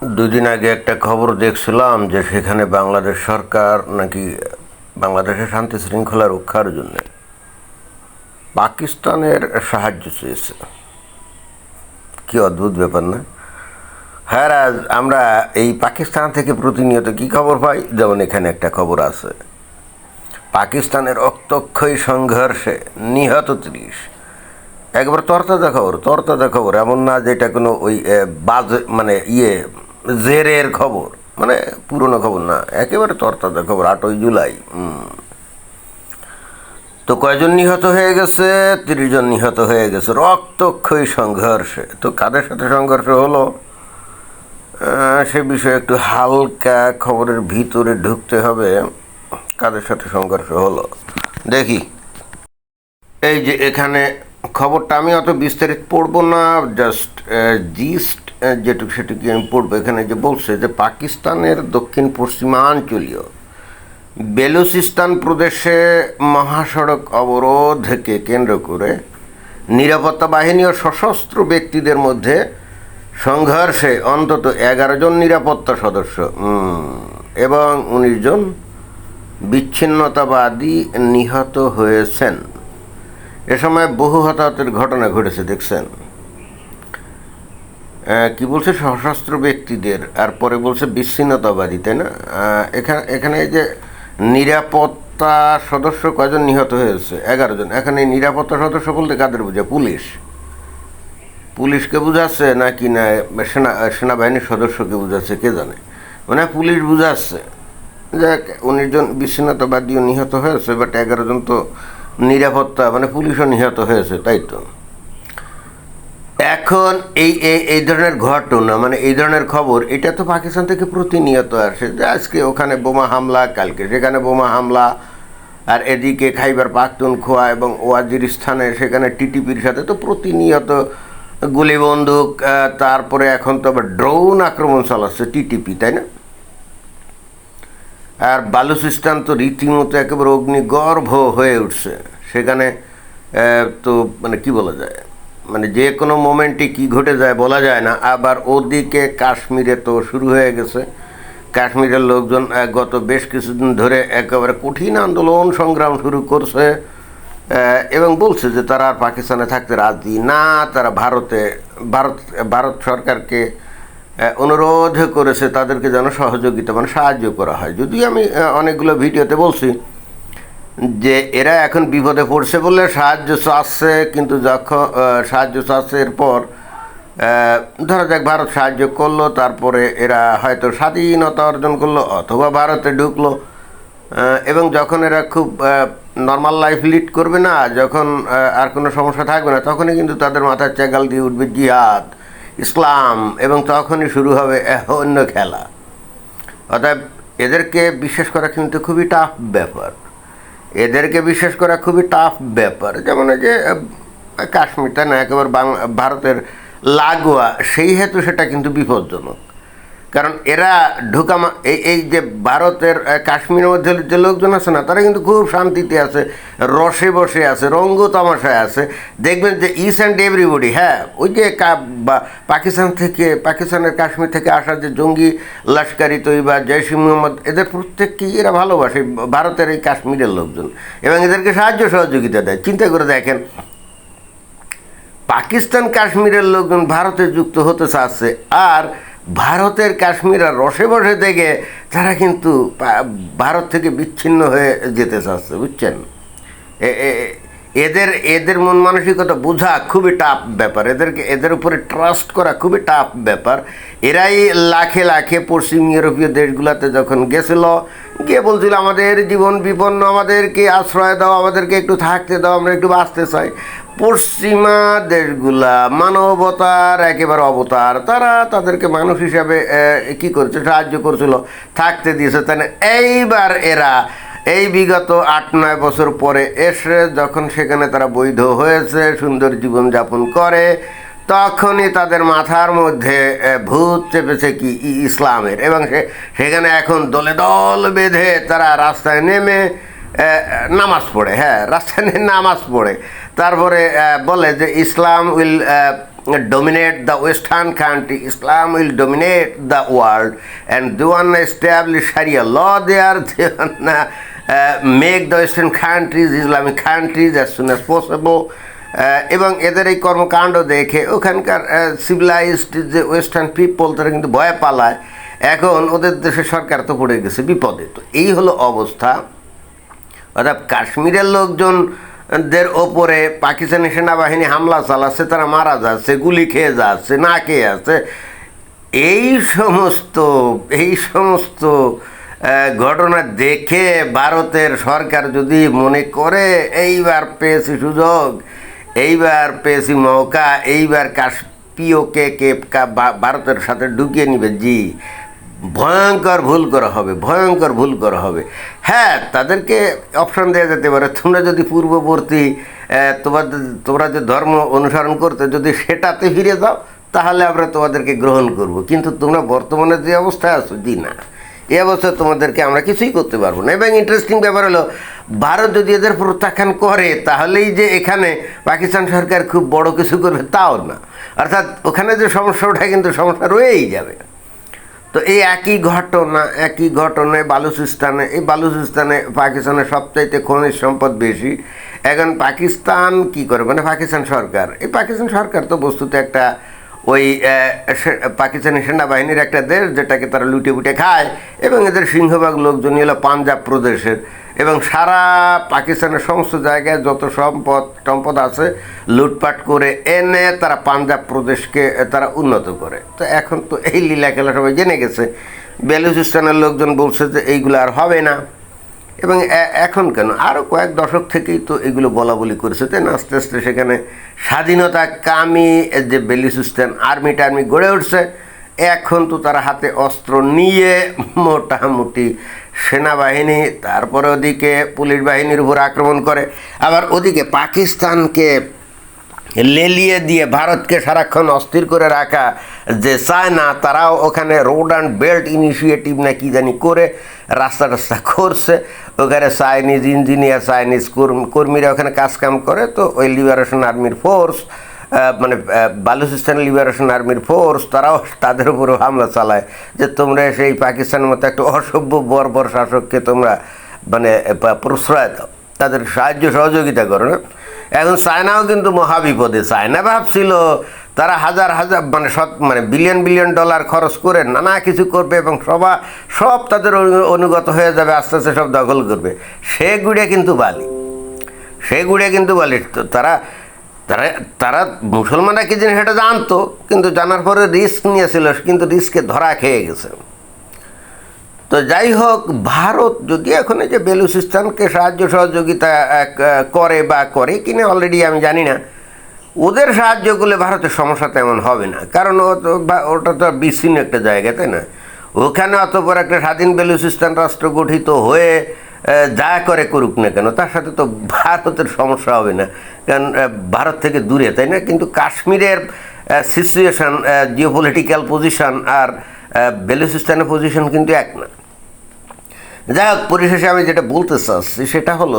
দুদিন আগে একটা খবর দেখছিলাম যে সেখানে বাংলাদেশ সরকার নাকি বাংলাদেশের শান্তি শৃঙ্খলা রক্ষার জন্য পাকিস্তানের সাহায্য চেয়েছে। কি অদ্ভুত ব্যাপার না? হ্যাঁ রাজ, আমরা এই পাকিস্তান থেকে প্রতিনিয়ত কি খবর পাই, যেমন এখানে একটা খবর আছে, পাকিস্তানের রক্তক্ষয়ী সংঘর্ষে নিহত ৩০। একবার তরতাজা খবর, এমন না যেটা কোনো ওই বাজে মানে জেরের খবর, মানে পুরনো খবর না, একেবারে তরতাজা খবর। ৮ই জুলাই। তো কয়জন নিহত হয়ে গেছে? ৩০ জন নিহত হয়ে গেছে রক্তক্ষয়ী সংঘর্ষে। তো কাদের সাথে সংঘর্ষ হলো সে বিষয়ে একটু হালকা খবরের ভিতরে ঢুকতে হবে। কাদের সাথে সংঘর্ষ হলো দেখি। এই যে এখানে খবরটা আমি অত বিস্তারিত পড়বো না, জাস্ট জিস্ট যেটুকু সেটুকু আমি পড়বো। এখানে যে বলছে যে পাকিস্তানের দক্ষিণ পশ্চিমাঞ্চলীয় বেলুচিস্তান প্রদেশে মহাসড়ক অবরোধকে কেন্দ্র করে নিরাপত্তা বাহিনী ও সশস্ত্র ব্যক্তিদের মধ্যে সংঘর্ষে অন্তত ১১ জন নিরাপত্তা সদস্য এবং ১৯ জন বিচ্ছিন্নতাবাদী নিহত হয়েছেন। এ সময় বহু হতাহতের ঘটনা ঘটেছে, দেখছেন। কি বলছে? সশস্ত্র ব্যক্তিদের, আর পরে বলছে বিচ্ছিন্নতাবাদী, তাই না? এখানে এই যে নিরাপত্তা সদস্য কয়জন নিহত হয়েছে? ১১ জন। এখানে নিরাপত্তা সদস্য বলতে কাদের বোঝায়? পুলিশকে বুঝাচ্ছে নাকি না সেনাবাহিনীর সদস্যকে বুঝাচ্ছে, কে জানে। মানে পুলিশ বুঝাচ্ছে। যাক, ১৯ জন বিচ্ছিন্নতাবাদীও নিহত হয়েছে, বাট ১১ জন তো নিরাপত্তা মানে পুলিশও নিহত হয়েছে, তাই তো। এখন এই এই ধরনের ঘটনা, মানে এই ধরনের খবর, এটা তো পাকিস্তান থেকে প্রতিনিয়ত আসে, যে আজকে ওখানে বোমা হামলা, কালকে সেখানে বোমা হামলা, আর এদিকে খাইবার পাখতুনখোয়া এবং ওয়াজিরিস্তানে সেখানে টিটিপির সাথে তো প্রতিনিয়ত গুলি বন্দুক, তারপরে এখন তো আবার ড্রোন আক্রমণ চালাচ্ছে টিটিপি, তাই না? আর বালুচিস্তান তো রীতিমতো একেবারে অগ্নিগর্ভ হয়ে উঠছে। সেখানে তো মানে কি বলা যায়, মানে যে কোনো মোমেন্টে কি ঘটে যায় বলা যায় না। আবার ওদিকে কাশ্মীরে তো শুরু হয়ে গেছে। কাশ্মীরের লোকজন গত বেশ কিছুদিন ধরে একেবারে কঠিন আন্দোলন সংগ্রাম শুরু করছে এবং বলছে যে তারা আর পাকিস্তানে থাকতে রাজি না। তারা ভারত সরকারকে অনুরোধ করেছে তাদেরকে যেন সহযোগিতা মানে সাহায্য করা হয়। যদিও আমি অনেকগুলো ভিডিওতে বলছি যে এরা এখন বিপদে পড়ছে বলে সাহায্য চাচ্ছে, কিন্তু যখন সাহায্য চাচ্ছে এরপর ধরা যাক ভারত সাহায্য করলো, তারপরে এরা হয়তো স্বাধীনতা অর্জন করলো অথবা ভারতে ঢুকলো, এবং যখন এরা খুব নর্মাল লাইফ লিড করবে না, যখন আর কোনো সমস্যা থাকবে না, তখনই কিন্তু তাদের মাথায় চেগাল দিয়ে উঠবে জিহাদ, ইসলাম, এবং তখনই শুরু হবে অন্য খেলা। অর্থাৎ এদেরকে বিশ্বাস করা কিন্তু খুবই টাফ ব্যাপার। যেমন এই যে কাশ্মীরটা না একেবারে ভারতের লাগোয়া, সেই হেতু সেটা কিন্তু বিপজ্জনক। কারণ এরা এই যে ভারতের কাশ্মীরের মধ্যে যে লোকজন আছে না, তারা কিন্তু খুব শান্তিতে আছে, রসে বসে আছে, রঙ্গ তামাশায় আছে। দেখবেন যে ইচ অ্যান্ড এভরিবডি, হ্যাঁ, ওই যে পাকিস্তানের কাশ্মীর থেকে আসা যে জঙ্গি লস্করি তৈবা, জৈশ ই মোহাম্মদ, এদের প্রত্যেককেই এরা ভালোবাসে, ভারতের এই কাশ্মীরের লোকজন, এবং এদেরকে সাহায্য সহযোগিতা দেয়। চিন্তা করে দেখেন, পাকিস্তান কাশ্মীরের লোকজন ভারতে যুক্ত হতে চাচ্ছে, আর ভারতের কাশ্মীর আর রসে বসে থেকে তারা কিন্তু ভারত থেকে বিচ্ছিন্ন হয়ে যেতে চাচ্ছে, বুঝছেন। এদের মন মানসিকতা বোঝা খুবই টাফ ব্যাপার, এদের উপরে ট্রাস্ট করা খুবই টাফ ব্যাপার। এরাই লাখে লাখে পশ্চিম ইউরোপীয় দেশগুলোতে যখন গিয়ে বলছিল আমাদের জীবন বিপন্ন, আমাদেরকে আশ্রয় দাও, আমাদেরকে একটু থাকতে দাও, আমরা একটু বাঁচতে চাই। পশ্চিমা দেশগুলা মানবতার একেবারে অবতার, তারা তাদেরকে মানুষ হিসাবে কী করেছে, সাহায্য করছিল, থাকতে দিয়েছে, তাই না? এইবার এরা এই বিগত ৮-৯ বছর পরে এসে যখন সেখানে তারা বৈধ হয়েছে, সুন্দর জীবনযাপন করে, তখনই তাদের মাথার মধ্যে ভূত চেপেছে কি ইসলামের, এবং সেখানে এখন দলে দল বেঁধে তারা রাস্তায় নেমে নামাজ পড়ে। হ্যাঁ, রাস্তায় নামাজ পড়ে, তারপরে বলে যে ইসলাম will dominate the Western country, Islam will dominate the world, and they wanna establish Sharia law there. They wanna make the Western countries Islamic countries as soon as possible. এবং এদের এই কর্মকাণ্ড দেখে ওখানকার সিভিলাইজড যে ওয়েস্টার্ন পিপল তারা কিন্তু ভয় পালায়। এখন ওদের দেশের সরকার তো পড়ে গেছে বিপদে। তো এই হলো অবস্থা। অর্থাৎ কাশ্মীরের লোকজনদের ওপরে পাকিস্তানি সেনাবাহিনী হামলা চালাচ্ছে, তারা মারা যাচ্ছে, গুলি খেয়ে যাচ্ছে, না খেয়ে আছে। এই সমস্ত ঘটনা দেখে ভারতের সরকার যদি মনে করে এইবার পেয়েছি সুযোগ, এইবার পেয়েছি মৌকা, এইবার কাশ্মীরকে ভারতের সাথে ঢুকিয়ে নিবে, জি ভয়ঙ্কর ভুল করা হবে। হ্যাঁ, তাদেরকে অপশন দেওয়া যেতে পারে, তোমরা যদি পূর্ববর্তী তোমরা যে ধর্ম অনুসরণ করতে যদি সেটাতে ফিরে যাও তাহলে আমরা তোমাদেরকে গ্রহণ করব, কিন্তু তোমরা বর্তমানে যে অবস্থায় আছো, জি না, এই অবস্থায় তোমাদেরকে আমরা কিছুই করতে পারবো না। এবং ইন্টারেস্টিং ব্যাপার হলো, ভারত যদি এদের প্রত্যাখ্যান করে তাহলেই যে এখানে পাকিস্তান সরকার খুব বড় কিছু করবে তাও না। অর্থাৎ ওখানে যে সমস্যা কিন্তু সমস্যা রয়েই যাবে। তো এই একই ঘটনায় বালুচিস্তানে পাকিস্তানের সবচাইতে খনিজ সম্পদ বেশি। এখন পাকিস্তান কি করে, মানে পাকিস্তান সরকার তো বস্তুতে একটা ওই পাকিস্তানি সেনাবাহিনীর একটা দেশ, যেটাকে তারা লুটে পুটে খায়। এবং এদের সিংহভাগ লোকজনই হলো পাঞ্জাব প্রদেশের, এবং সারা পাকিস্তানের সমস্ত জায়গায় যত সম্পদ আছে লুটপাট করে এনে তারা পাঞ্জাব প্রদেশকে তারা উন্নত করে। তো এখন তো এই লীলা খেলা সবাই জেনে গেছে। বেলুচিস্তানের লোকজন বলছে যে এইগুলো আর হবে না। এবং এখন কেন, আরও কয়েক দশক থেকেই তো এগুলো বলা করেছে, তাই না? আস্তে আস্তে সেখানে স্বাধীনতাকামী যে বেলুচিস্তান আর্মি গড়ে উঠছে। এখন তো তারা হাতে অস্ত্র নিয়ে মোটামুটি সেনাবাহিনী, তারপরে ওদিকে পুলিশ বাহিনীর উপর আক্রমণ করে, আবার ওদিকে পাকিস্তানকে লেলিয়ে দিয়ে ভারতকে সারাক্ষণ অস্থির করে রাখা যে চায়না, তারাও ওখানে রোড অ্যান্ড বেল্ট ইনিশিয়েটিভ না কি জানি করে রাস্তা করছে। ওখানে চাইনিজ ইঞ্জিনিয়ার, চাইনিজ কর্মীরা ওখানে কাজকাম করে। তো ওই লিবারেশন আর্মির ফোর্স, মানে বালুচিস্তান লিবারেশন আর্মির ফোর্স, তারাও তাদের উপরও হামলা চালায় যে তোমরা সেই পাকিস্তানের মতো একটা অসভ্য বর্বর শাসককে তোমরা মানে প্রশ্রয় দাও, তাদের সাহায্য সহযোগিতা করো না। এখন চায়নাও কিন্তু মহাবিপদে। চায়না ভাবছিল তারা হাজার মানে বিলিয়ন ডলার খরচ করে নানা কিছু করবে এবং সব তাদের অনুগত হয়ে যাবে, আস্তে আস্তে সব দখল করবে। সে গুড়ে কিন্তু বালি। তো তারা মুসলমানরা কি জিনিস সেটা জানতো, কিন্তু জানার পরে রিস্ক নিয়েছিল, কিন্তু রিস্কে ধরা খেয়ে গেছে। তো যাই হোক, ভারত যদি এখন এই যে বেলুচিস্তানকে সাহায্য সহযোগিতা করে কিনা অলরেডি আমি জানি না, ওদের সাহায্য করলে ভারতের সমস্যা তেমন হবে না, কারণ ওটা তো বিচ্ছিন্ন একটা জায়গা, তাই না? ওখানে অত বড় একটা স্বাধীন বেলুচিস্তান রাষ্ট্র গঠিত হয়ে যা করে করুক না কেন, তার সাথে তো ভারতের সমস্যা হবে না, কারণ ভারত থেকে দূরে, তাই না? কিন্তু কাশ্মীরের সিচুয়েশান, জিওপলিটিক্যাল পজিশন আর বেলুচিস্তানের পজিশন কিন্তু এক না। যাই হোক, পরিশেষে আমি যেটা বলতে চাচ্ছি সেটা হলো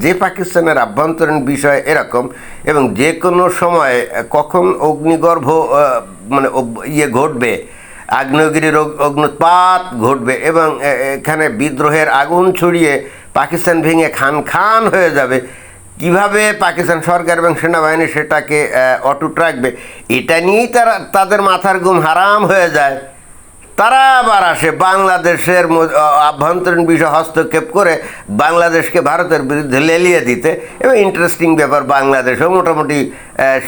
যে পাকিস্তানের আভ্যন্তরীণ বিষয় এরকম, এবং যে কোনো সময় কখন অগ্নিগর্ভ মানে ঘটবে, আগ্নেয়গিরির অগ্নুৎপাত ঘটবে, এবং এখানে বিদ্রোহের আগুন ছড়িয়ে পাকিস্তান ভেঙে খান হয়ে যাবে, কিভাবে পাকিস্তান সরকার এবং সেনাবাহিনী সেটাকে অটুট রাখবে, এটা নিয়েই তাদের মাথার ঘুম হারাম হয়ে যায়। তারা আবার আসে বাংলাদেশের আভ্যন্তরীণ বিষয় হস্তক্ষেপ করে বাংলাদেশকে ভারতের বিরুদ্ধে লেলিয়ে দিতে। এবং ইন্টারেস্টিং ব্যাপার, বাংলাদেশও মোটামুটি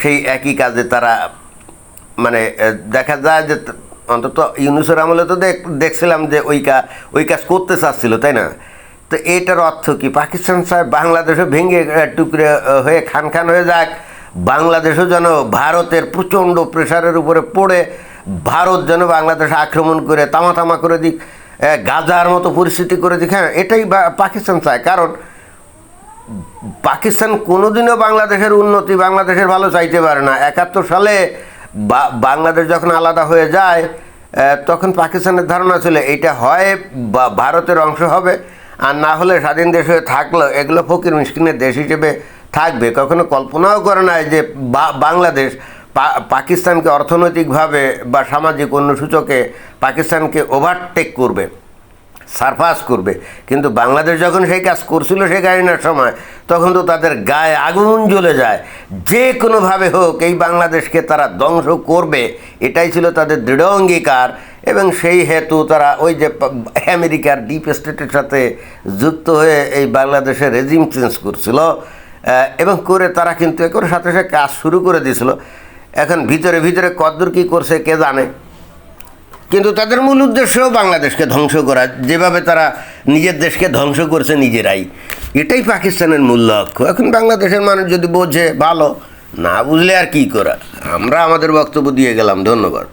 সেই একই কাজে তারা মানে দেখা যায় যে অন্তত ইউনুসের আমলে তো দেখছিলাম যে ওই কাজ করতে চাচ্ছিল, তাই না? তো এটার অর্থ কি, পাকিস্তান সাহেব বাংলাদেশও ভেঙে টুকরে হয়ে খান হয়ে যাক, বাংলাদেশও যেন ভারতের প্রচণ্ড প্রেশারের উপরে পড়ে ভারত যেন বাংলাদেশ আক্রমণ করে তামা করে দিক, গাজার মতো পরিস্থিতি করে দিক। হ্যাঁ, এটাই পাকিস্তান চায়, কারণ পাকিস্তান কোনোদিনও বাংলাদেশের উন্নতি, বাংলাদেশের ভালো চাইতে পারে না। 71 সালে বাংলাদেশ যখন আলাদা হয়ে যায় তখন পাকিস্তানের ধারণা ছিল এইটা হয় ভারতের অংশ হবে, আর না হলে স্বাধীন দেশ হয়ে থাকলো এগুলো ফকির মিসকিনের দেশ হিসেবে থাকবে। কখনো কল্পনাও করে না যে বাংলাদেশ পাকিস্তানকে অর্থনৈতিকভাবে বা সামাজিক অন্য সূচকে পাকিস্তানকে ওভারটেক করবে, সারপাস করবে। কিন্তু বাংলাদেশ যখন সেই কাজ করছিল শেখ হাসিনার সময়, তখন তো তাদের গায়ে আগুন জ্বলে যায়, যে কোনোভাবে হোক এই বাংলাদেশকে তারা ধ্বংস করবে, এটাই ছিল তাদের দৃঢ় অঙ্গীকার। এবং সেই হেতু তারা ওই যে আমেরিকার ডিপ স্টেটের সাথে যুক্ত হয়ে এই বাংলাদেশের রেজিম চেঞ্জ করছিল, এবং করে তারা কিন্তু একেবারে সাথে সাথে কাজ শুরু করে দিয়েছিল। এখন ভিতরে ভিতরে কতদূর কী করছে কে জানে, কিন্তু তাদের মূল উদ্দেশ্যও বাংলাদেশকে ধ্বংস করা, যেভাবে তারা নিজের দেশকে ধ্বংস করছে নিজেরাই, এটাই পাকিস্তানের মূল লক্ষ্য। এখন বাংলাদেশের মানুষ যদি বোঝে ভালো, না বুঝলে আর কী করা। আমরা আমাদের বক্তব্য দিয়ে গেলাম। ধন্যবাদ।